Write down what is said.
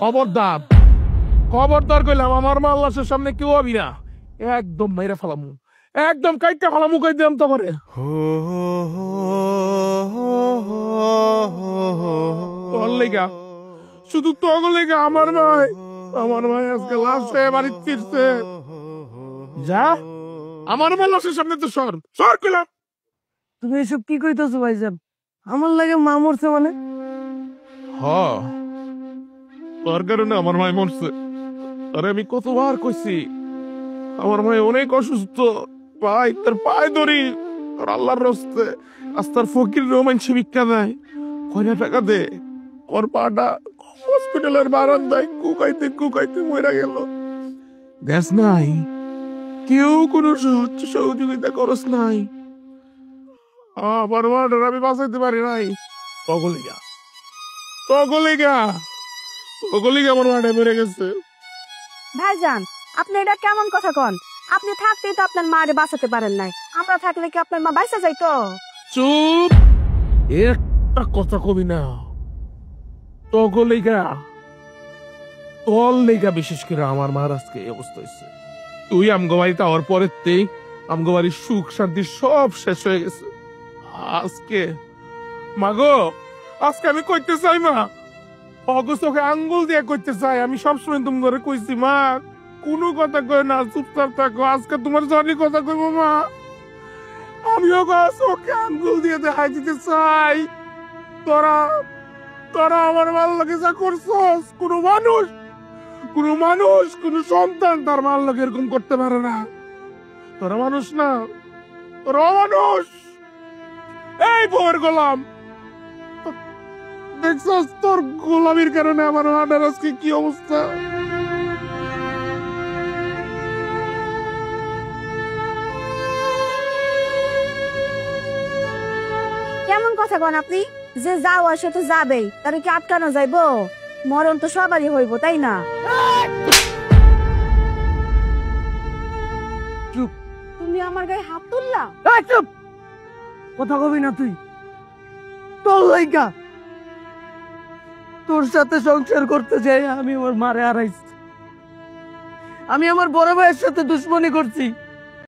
খবরদার খবরদার কইলাম, আমার মা আল্লাহর সামনে কেউ হবি না। একদম মাইরা ফেলামু, একদম কাইটা ফেলামু, কই দিলাম তোমারে। তোর লেগা, শুধু তোর লেগা আমার মাই আজকে লাশ হয়ে বাড়িতে ফিরছে। যা, আমার মা লাশের সামনে তো সর সর কইলাম। তুমি এসব কি কইতেছো ভাইজান? আমার লাগে মা মরছে মানে? তোর কারণে আমার মায় মরছে। আরে আমি কতবার কইছি আমার মায় অনেক অসুস্থ, ভাই তার পায়ে ধরি, তোর আল্লাহর রস্তে আস্তার ফকির রোমান ভিক্ষা দেয়, কয়টা টাকা দে। ওর পাটা হসপিটালের বারান্দায় কুকাইতে কুকাইতে মরে গেল। দেশ নাই, কেউ কোনো সহযোগিতা করস নাই। আমার মাটার আমি বাঁচাইতে পারি নাই। তগলিগা তগলিগা তগলিগা আমার মাটা মরে গেছে। ভাইজান, আপনি এটা কেমন কথা কন? আপনি থাকতেই তো আপনার মারে বাঁচাতে পারেন নাই, আমরা থাকলে কি আপনার মা বাইসা যাইতো? চুপ, একটা কথা কবি না। তগলিগা তোর লেগা বিশেষ করে আমার মার আজকে এই অবস্থা হয়েছে। তুই আমগো বাড়িতে হওয়ার পরেতেই আমগো বাড়ির সুখ শান্তি সব শেষ হয়ে গেছে। আজকে মাগো, আজকে আমি কইতে চাই মা, অগোস্তকে আঙ্গুল দিয়ে কইতে চাই, আমি সবসময় তুমি করে কইছি মা কোনো কথা কই না, চুপচাপ থাকো। আজকে তোমার জনি কথা কইবো মা, আমিও চোখে আঙ্গুল দিয়ে দেখাই দিতে চাই। তোরা তোরা আমার মাল লাগে যা করছস, কোনো মানুষ কোন সন্তান তার মাল লাগে এরকম করতে পারে না। তোরা মানুষ না, তোরা অমানুষ। এই বউয়ের গোলাম, দেখছস তোর গোলামির কারণে আমার মাটার আজকে কি অবস্থা। কেমন কথা কন আপনি? যে যাওয়া সে তো যাবেই, তার কি আটকানো যাইবো? মরণ তো সবারই হইব, তাই না? চুপ, তুমি আমার গায়ে হাত তুললা? চুপ, কথা কবি না তুই। তোর লাইগা, তোর সাথে সংসার করতে যাই আমি আমার মারে হারাইছি। আমি আমার বড় ভাইয়ের সাথে দুশ্মনী করছি।